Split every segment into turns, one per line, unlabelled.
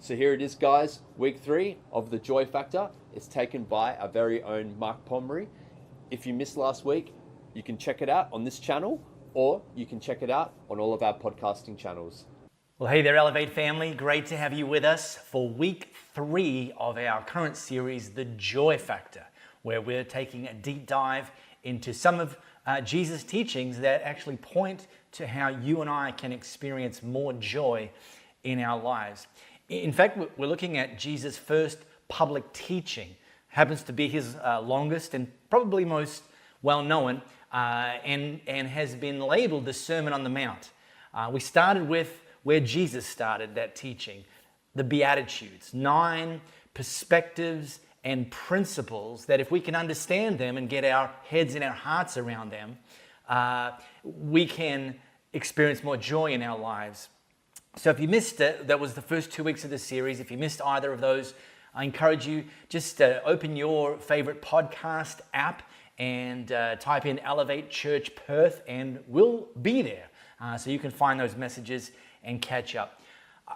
So here it is, guys, week 3 of The Joy Factor. It's taken by our very own Mark Pomeroy. If you missed last week, you can check it out on this channel, or you can check it out on all of our podcasting channels.
Well, hey there, Elevate family. Great to have you with us for week 3 of our current series, The Joy Factor, where we're taking a deep dive into some of Jesus' teachings that actually point to how you and I can experience more joy in our lives. In fact, we're looking at Jesus' first public teaching. Happens to be his longest and probably most well-known, and has been labeled the Sermon on the Mount. We started with where Jesus started that teaching, the Beatitudes, 9 perspectives and principles that if we can understand them and get our heads and our hearts around them, we can experience more joy in our lives. So if you missed it, that was the first 2 weeks of the series. If you missed either of those, I encourage you just open your favorite podcast app and type in Elevate Church Perth, and we'll be there. So you can find those messages and catch up.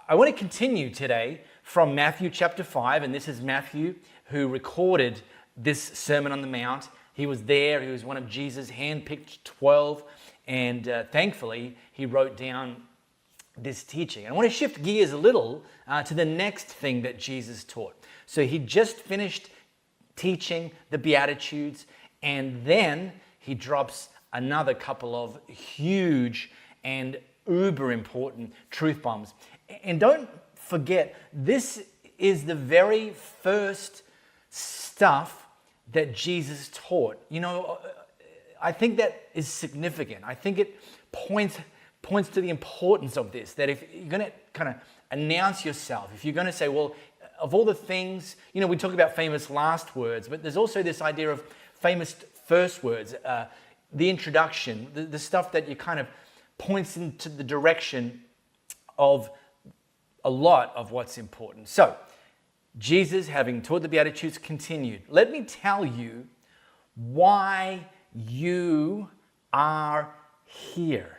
I want to continue today from Matthew chapter 5, and this is Matthew who recorded this Sermon on the Mount. He was there. He was one of Jesus' hand-picked 12, and thankfully he wrote down this teaching. I want to shift gears a little to the next thing that Jesus taught. So he just finished teaching the Beatitudes, and then he drops another couple of huge and uber important truth bombs. And don't forget, this is the very first stuff that Jesus taught. You know, I think that is significant. I think it points to the importance of this, that if you're going to kind of announce yourself, if you're going to say, well, of all the things, you know, we talk about famous last words, but there's also this idea of famous first words, the introduction, the stuff that you kind of points into the direction of a lot of what's important. So, Jesus, having taught the Beatitudes, continued. Let me tell you why you are here.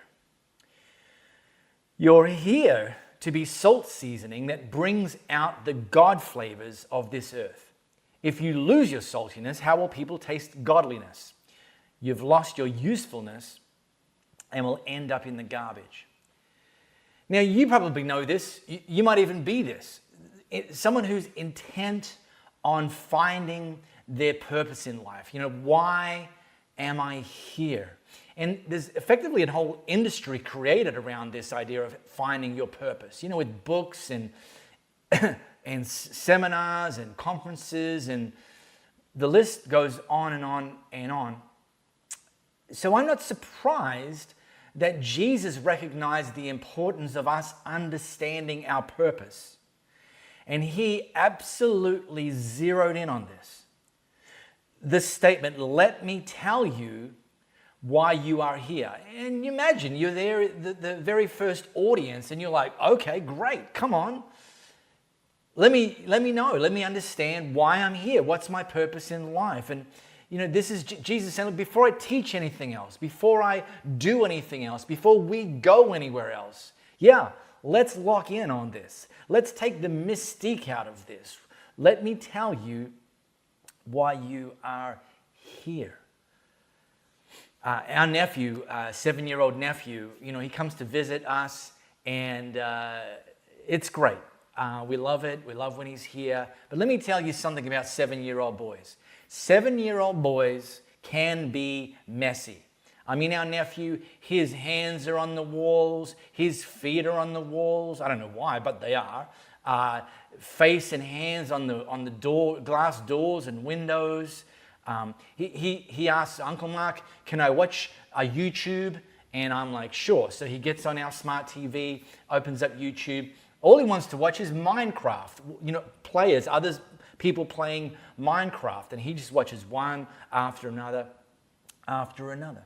You're here to be salt seasoning that brings out the God flavors of this earth. If you lose your saltiness, how will people taste godliness? You've lost your usefulness and will end up in the garbage. Now, you probably know this. You might even be this. Someone who's intent on finding their purpose in life. You know, why am I here? And there's effectively a whole industry created around this idea of finding your purpose. You know, with books and and seminars and conferences, and the list goes on and on and on. So I'm not surprised that Jesus recognized the importance of us understanding our purpose. And he absolutely zeroed in on this. This statement, let me tell you why you are here. And you imagine you're there at the very first audience and you're like, okay, great, come on. Let me know, let me understand why I'm here. What's my purpose in life? And you know, this is Jesus saying, before I teach anything else, before I do anything else, before we go anywhere else, let's lock in on this. Let's take the mystique out of this. Let me tell you why you are here. Our nephew, 7-year-old nephew, you know, he comes to visit us, and it's great. We love it. We love when he's here. But let me tell you something about 7-year-old boys. 7-year-old boys can be messy. I mean, our nephew, his hands are on the walls, his feet are on the walls. I don't know why, but they are. Face and hands on the door, glass doors and windows. He asks, Uncle Mark, can I watch a YouTube? And I'm like, sure. So he gets on our smart TV, opens up YouTube. All he wants to watch is Minecraft. You know, people playing Minecraft, and he just watches one after another after another.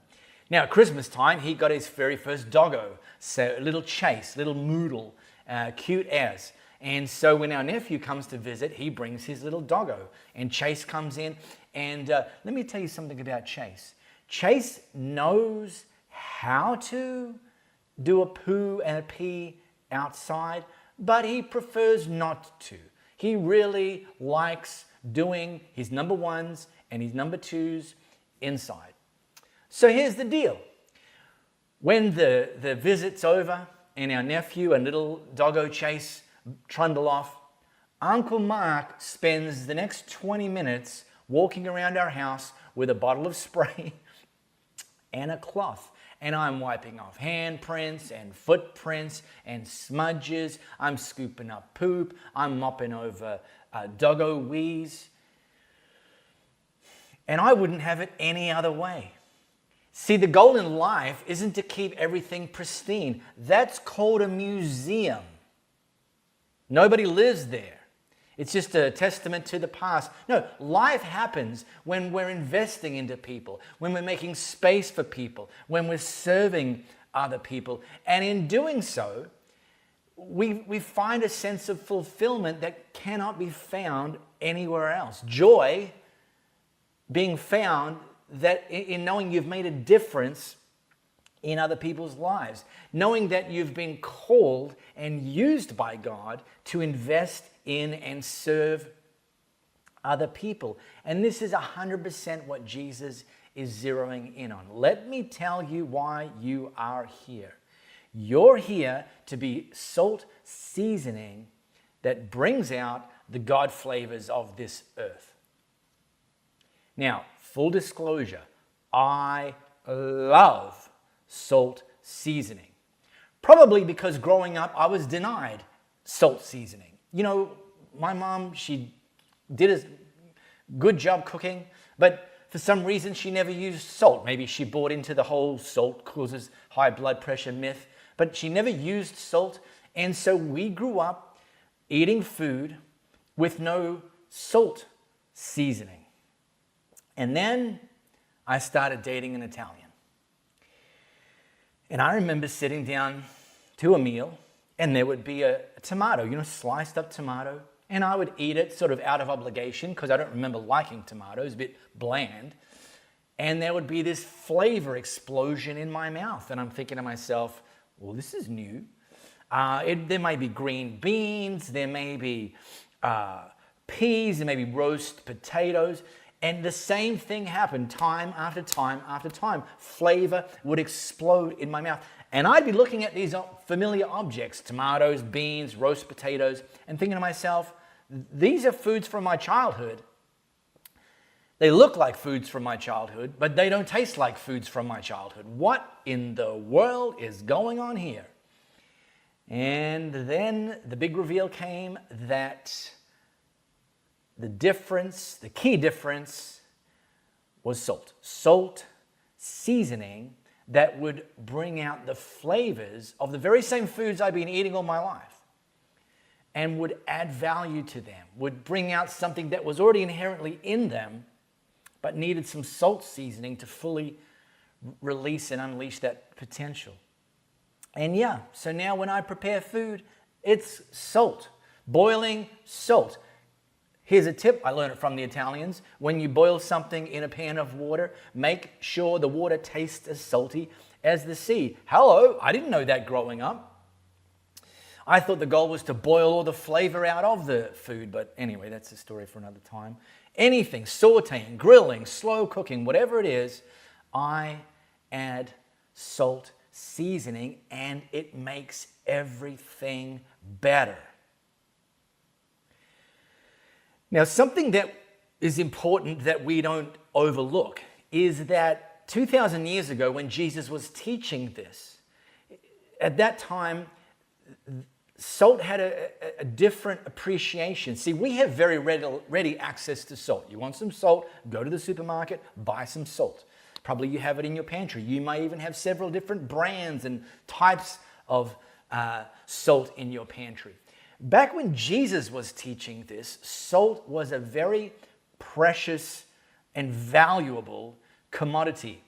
Now, at Christmas time, he got his very first doggo, so little Chase, little Moodle, cute as. And so when our nephew comes to visit, he brings his little doggo, and Chase comes in. And let me tell you something about Chase. Chase knows how to do a poo and a pee outside, but he prefers not to. He really likes doing his number ones and his number twos inside. So here's the deal. When the visit's over and our nephew and little doggo Chase trundle off, Uncle Mark spends the next 20 minutes walking around our house with a bottle of spray and a cloth. And I'm wiping off handprints and footprints and smudges. I'm scooping up poop. I'm mopping over doggo wheeze. And I wouldn't have it any other way. See, the goal in life isn't to keep everything pristine. That's called a museum. Nobody lives there. It's just a testament to the past. No, life happens when we're investing into people, when we're making space for people, when we're serving other people. And in doing so, we find a sense of fulfillment that cannot be found anywhere else. Joy being found that in knowing you've made a difference in other people's lives, knowing that you've been called and used by God to invest in and serve other people. And this is 100% what Jesus is zeroing in on. Let me tell you why you are here. You're here to be salt seasoning that brings out the God flavors of this earth. Now, full disclosure, I love salt seasoning. Probably because growing up, I was denied salt seasoning. You know, my mom, she did a good job cooking, but for some reason she never used salt. Maybe she bought into the whole salt causes high blood pressure myth, but she never used salt. And so we grew up eating food with no salt seasoning. And then I started dating an Italian. And I remember sitting down to a meal, and there would be a tomato, sliced up tomato. And I would eat it sort of out of obligation because I don't remember liking tomatoes, a bit bland. And there would be this flavor explosion in my mouth. And I'm thinking to myself, well, this is new. There may be green beans, there may be peas, there may be roast potatoes. And the same thing happened time after time after time. Flavor would explode in my mouth. And I'd be looking at these familiar objects, tomatoes, beans, roast potatoes, and thinking to myself, these are foods from my childhood. They look like foods from my childhood, but they don't taste like foods from my childhood. What in the world is going on here? And then the big reveal came that the key difference was salt. Salt seasoning that would bring out the flavors of the very same foods I've been eating all my life and would add value to them, would bring out something that was already inherently in them but needed some salt seasoning to fully release and unleash that potential. And yeah, so now when I prepare food, it's salt, boiling salt. Here's a tip, I learned it from the Italians. When you boil something in a pan of water, make sure the water tastes as salty as the sea. Hello, I didn't know that growing up. I thought the goal was to boil all the flavor out of the food, but anyway, that's a story for another time. Anything, sauteing, grilling, slow cooking, whatever it is, I add salt seasoning and it makes everything better. Now, something that is important that we don't overlook is that 2,000 years ago when Jesus was teaching this, at that time, salt had a different appreciation. See, we have very ready access to salt. You want some salt, go to the supermarket, buy some salt. Probably you have it in your pantry. You may even have several different brands and types of salt in your pantry. Back when Jesus was teaching this, salt was a very precious and valuable commodity.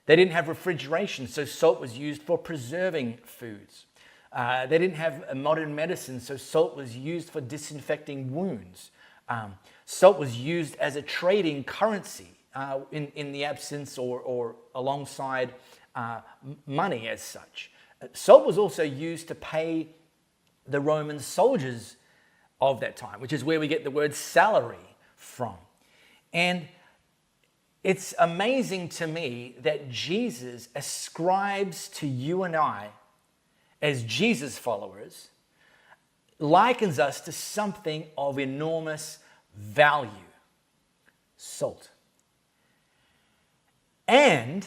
They didn't have refrigeration, so salt was used for preserving foods. They didn't have modern medicine, so salt was used for disinfecting wounds. Salt was used as a trading currency in the absence or alongside money as such. Salt was also used to pay the Roman soldiers of that time, which is where we get the word salary from. And it's amazing to me that Jesus ascribes to you and I, as Jesus followers, likens us to something of enormous value: salt. And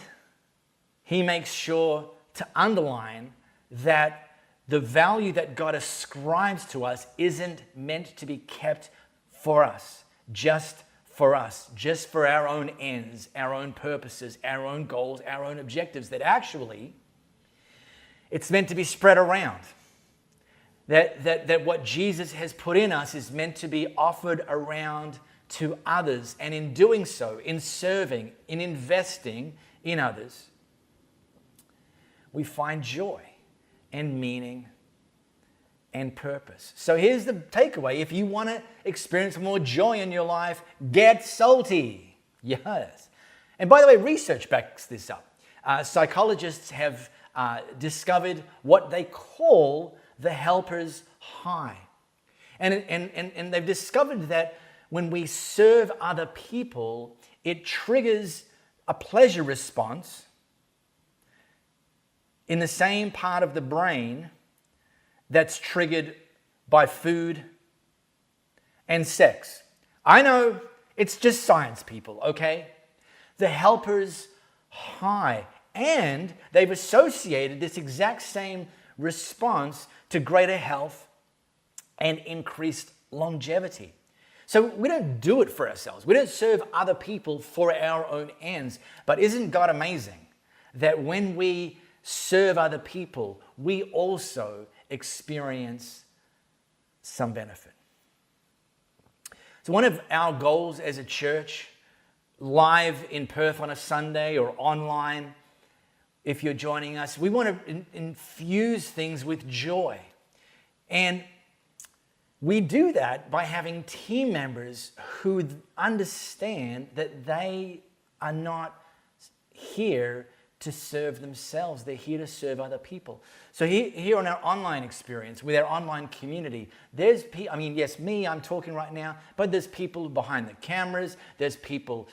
he makes sure to underline that the value that God ascribes to us isn't meant to be kept for us, just for our own ends, our own purposes, our own goals, our own objectives, that actually it's meant to be spread around. That what Jesus has put in us is meant to be offered around to others. And in doing so, in serving, in investing in others, we find joy and meaning and purpose. So here's the takeaway. If you want to experience more joy in your life, get salty. Yes. And by the way, research backs this up. Psychologists have discovered what they call the helper's high. And they've discovered that when we serve other people, it triggers a pleasure response in the same part of the brain that's triggered by food and sex. I know it's just science, people, okay? The helper's high. And they've associated this exact same response to greater health and increased longevity. So we don't do it for ourselves. We don't serve other people for our own ends. But isn't God amazing that when we serve other people, we also experience some benefit? So one of our goals as a church, live in Perth on a Sunday or online, if you're joining us, we want to infuse things with joy. And we do that by having team members who understand that they are not here to serve themselves. They're here to serve other people. So here on our online experience, with our online community, there's people, yes, me, I'm talking right now, but there's people behind the cameras, there's people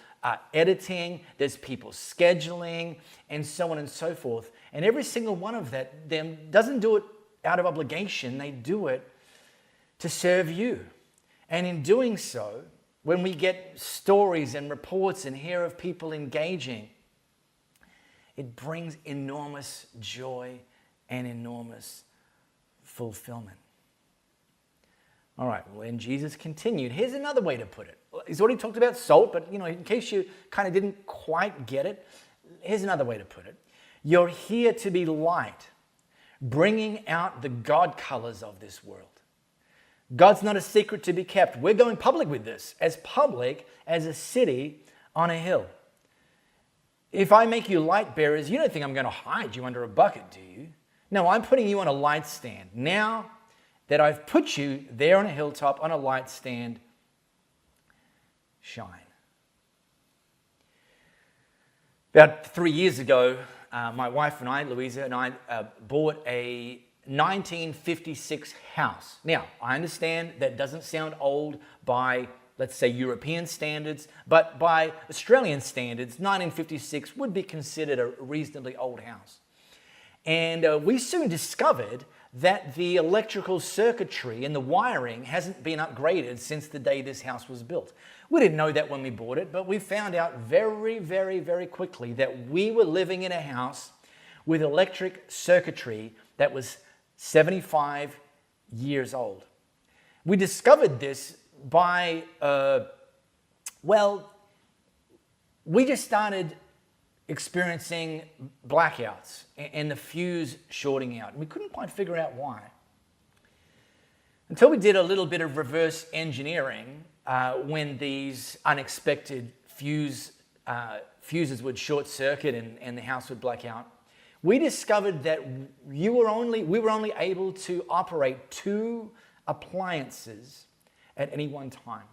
editing, there's people scheduling, and so on and so forth. And every single one of them doesn't do it out of obligation. They do it to serve you. And in doing so, when we get stories and reports and hear of people engaging, it brings enormous joy and enormous fulfillment. All right, well, and Jesus continued. Here's another way to put it. He's already talked about salt, but in case you kind of didn't quite get it, here's another way to put it. You're here to be light, bringing out the God colors of this world. God's not a secret to be kept. We're going public with this, as public as a city on a hill. If I make you light bearers, you don't think I'm going to hide you under a bucket, do you? No, I'm putting you on a light stand. Now that I've put you there on a hilltop, on a light stand, shine. About 3 years ago, my wife and I, Louisa and I, bought a 1956 house. Now, I understand that doesn't sound old by, let's say, European standards, but by Australian standards, 1956 would be considered a reasonably old house. And we soon discovered that the electrical circuitry and the wiring hasn't been upgraded since the day this house was built. We didn't know that when we bought it, but we found out very, very, very quickly that we were living in a house with electric circuitry that was 75 years old. We discovered this by, we just started experiencing blackouts and the fuse shorting out. And we couldn't quite figure out why. Until we did a little bit of reverse engineering when these unexpected fuses would short circuit and the house would black out. We discovered that we were only able to operate 2 appliances at any one time.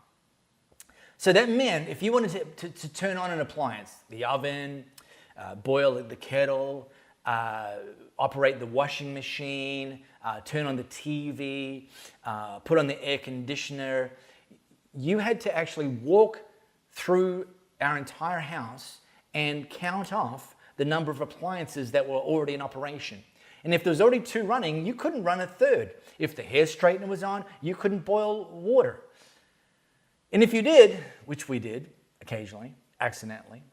So that meant if you wanted to turn on an appliance, the oven, boil the kettle, operate the washing machine, turn on the TV, put on the air conditioner. You had to actually walk through our entire house and count off the number of appliances that were already in operation. And if there was already 2 running, you couldn't run a third. If the hair straightener was on, you couldn't boil water. And if you did, which we did occasionally, accidentally,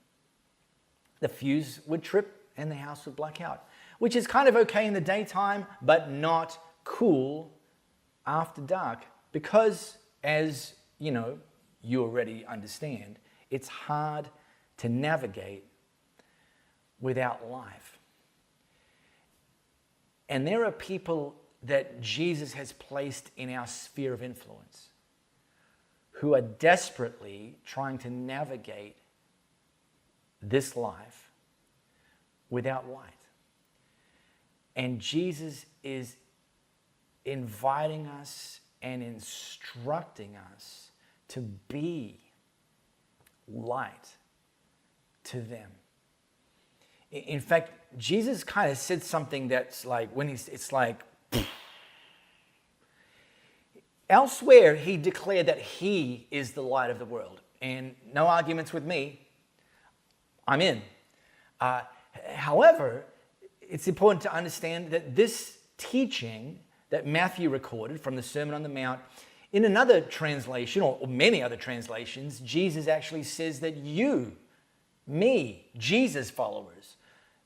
the fuse would trip and the house would black out, which is kind of okay in the daytime, but not cool after dark because, as you know, you already understand, it's hard to navigate without life. And there are people that Jesus has placed in our sphere of influence who are desperately trying to navigate this life without light. And Jesus is inviting us and instructing us to be light to them. In fact, Jesus kind of said something that's like, it's like, elsewhere, he declared that he is the light of the world. And no arguments with me. I'm in. However, it's important to understand that this teaching that Matthew recorded from the Sermon on the Mount, in another translation, or many other translations, Jesus actually says that you, me, Jesus followers,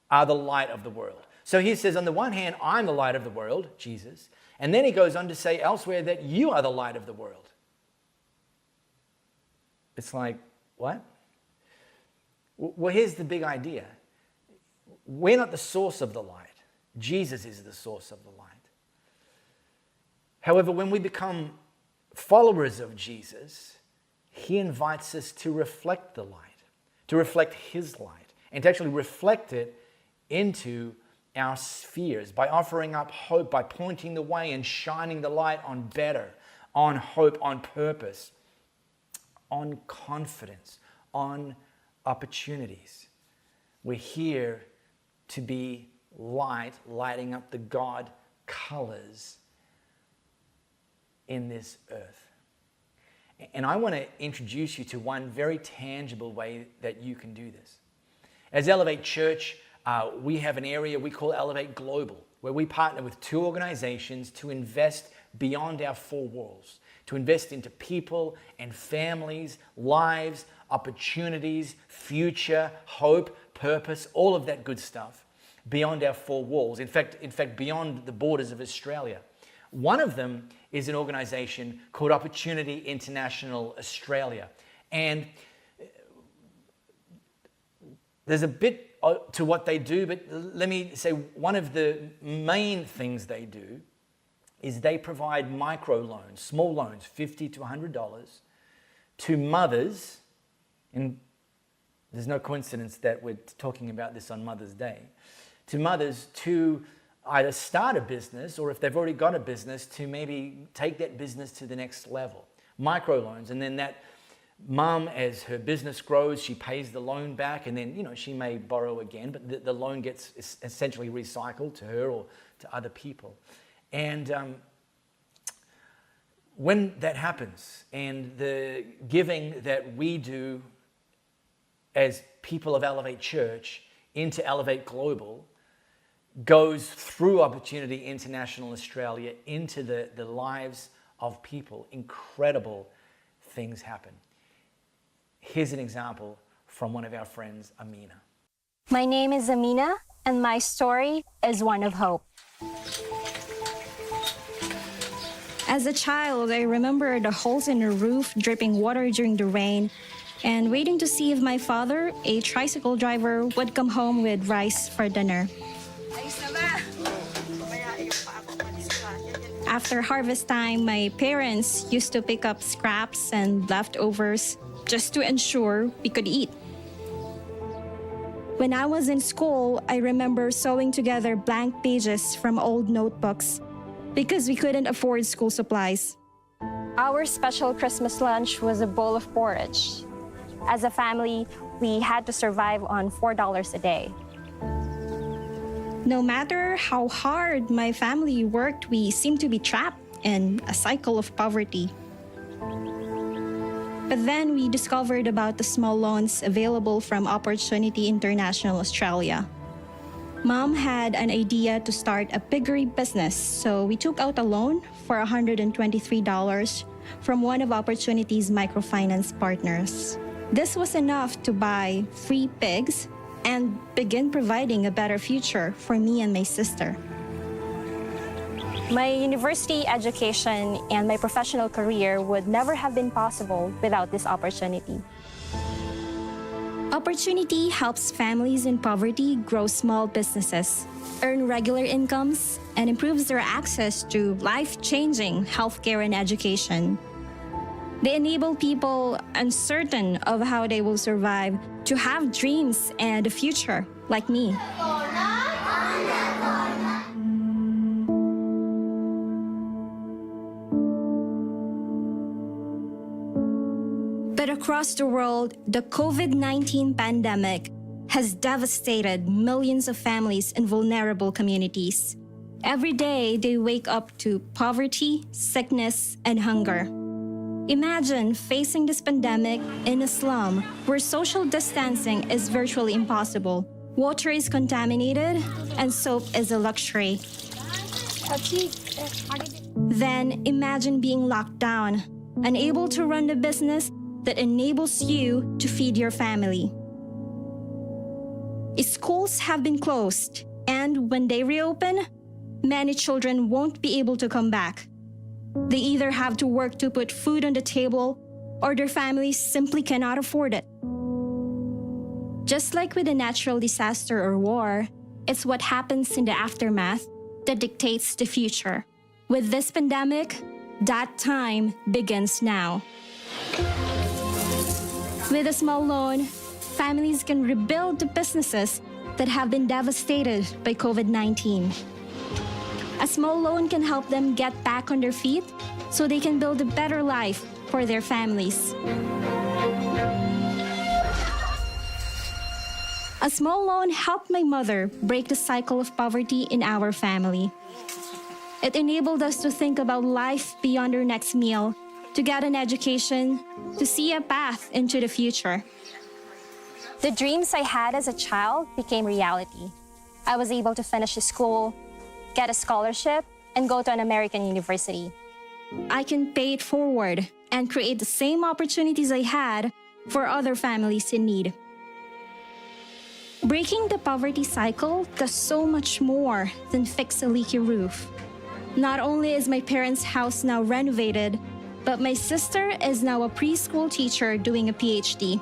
are the light of the world. So he says, on the one hand, I'm the light of the world, Jesus. And then he goes on to say elsewhere that you are the light of the world. It's like, what? Well, here's the big idea. We're not the source of the light. Jesus is the source of the light. However, when we become followers of Jesus, he invites us to reflect the light, to reflect his light, and to actually reflect it into our spheres by offering up hope, by pointing the way and shining the light on better, on hope, on purpose, on confidence, on opportunities. We're here to be light, lighting up the God colors in this earth. And I want to introduce you to one very tangible way that you can do this. As Elevate Church, we have an area we call Elevate Global, where we partner with 2 organizations to invest beyond our 4 walls, to invest into people and families, lives, opportunities, future, hope, purpose, all of that good stuff beyond our 4 walls. In fact, beyond the borders of Australia. One of them is an organization called Opportunity International Australia. And there's a bit to what they do, but let me say one of the main things they do is they provide micro loans, small loans, $50 to $100, to mothers, and there's no coincidence that we're talking about this on Mother's Day, to mothers to either start a business, or if they've already got a business, to maybe take that business to the next level. Microloans, and then that mum, as her business grows, she pays the loan back, and then, she may borrow again, but the loan gets essentially recycled to her or to other people. And when that happens, and the giving that we do as people of Elevate Church into Elevate Global goes through Opportunity International Australia into the lives of people, incredible things happen. Here's an example from one of our friends, Amina.
My name is Amina, and my story is one of hope. As a child, I remember the holes in the roof dripping water during the rain, and waiting to see if my father, a tricycle driver, would come home with rice for dinner. After harvest time, my parents used to pick up scraps and leftovers just to ensure we could eat. When I was in school, I remember sewing together blank pages from old notebooks because we couldn't afford school supplies. Our special Christmas lunch was a bowl of porridge. As a family, we had to survive on $4 a day. No matter how hard my family worked, we seemed to be trapped in a cycle of poverty. But then we discovered about the small loans available from Opportunity International Australia. Mom had an idea to start a piggery business, so we took out a loan for $123 from one of Opportunity's microfinance partners. This was enough to buy 3 pigs and begin providing a better future for me and my sister. My university education and my professional career would never have been possible without this opportunity. Opportunity helps families in poverty grow small businesses, earn regular incomes, and improves their access to life-changing healthcare and education. They enable people uncertain of how they will survive to have dreams and a future, like me. But across the world, the COVID-19 pandemic has devastated millions of families in vulnerable communities. Every day, they wake up to poverty, sickness, and hunger. Imagine facing this pandemic in a slum where social distancing is virtually impossible, water is contaminated, and soap is a luxury. Then imagine being locked down, unable to run the business that enables you to feed your family. Schools have been closed, and when they reopen, many children won't be able to come back. They either have to work to put food on the table, or their families simply cannot afford it. Just like with a natural disaster or war, it's what happens in the aftermath that dictates the future. With this pandemic, that time begins now. With a small loan, families can rebuild the businesses that have been devastated by COVID-19. A small loan can help them get back on their feet so they can build a better life for their families. A small loan helped my mother break the cycle of poverty in our family. It enabled us to think about life beyond our next meal, to get an education, to see a path into the future. The dreams I had as a child became reality. I was able to finish school, get a scholarship, and go to an American university. I can pay it forward and create the same opportunities I had for other families in need. Breaking the poverty cycle does so much more than fix a leaky roof. Not only is my parents' house now renovated, but my sister is now a preschool teacher doing a PhD.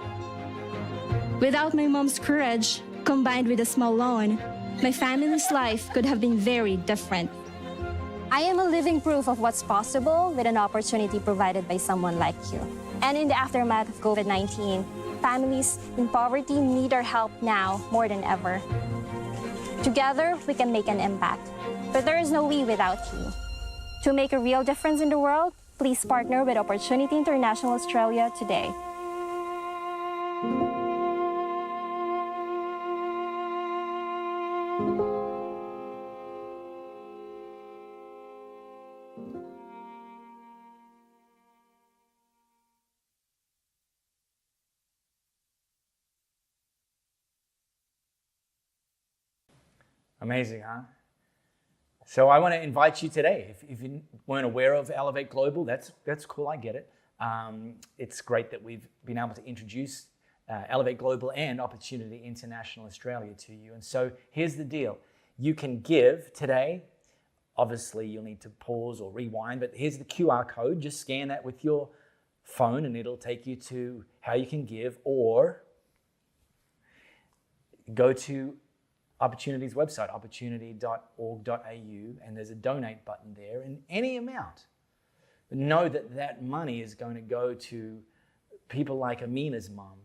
Without my mom's courage, combined with a small loan, my family's life could have been very different. I am a living proof of what's possible with an opportunity provided by someone like you. And in the aftermath of COVID-19, families in poverty need our help now more than ever. Together, we can make an impact. But there is no we without you. To make a real difference in the world, please partner with Opportunity International Australia today.
Amazing, huh? So I want to invite you today. If you weren't aware of Elevate Global, that's cool, I get it. It's great that we've been able to introduce Elevate Global and Opportunity International Australia to you. And so here's the deal. You can give today. Obviously, you'll need to pause or rewind, but here's the QR code. Just scan that with your phone and it'll take you to how you can give, or go to Opportunity's website, opportunity.org.au, and there's a donate button there, and any amount. But know that that money is going to go to people like Amina's mom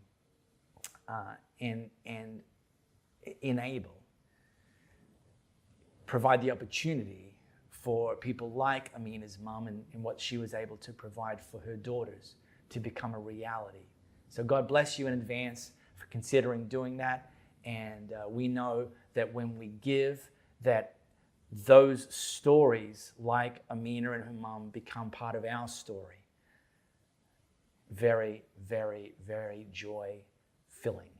and enable, provide the opportunity for people like Amina's mom and what she was able to provide for her daughters to become a reality. So God bless you in advance for considering doing that. And we know that when we give, that those stories, like Amina and her mum, become part of our story. Very, very, very joy-filling.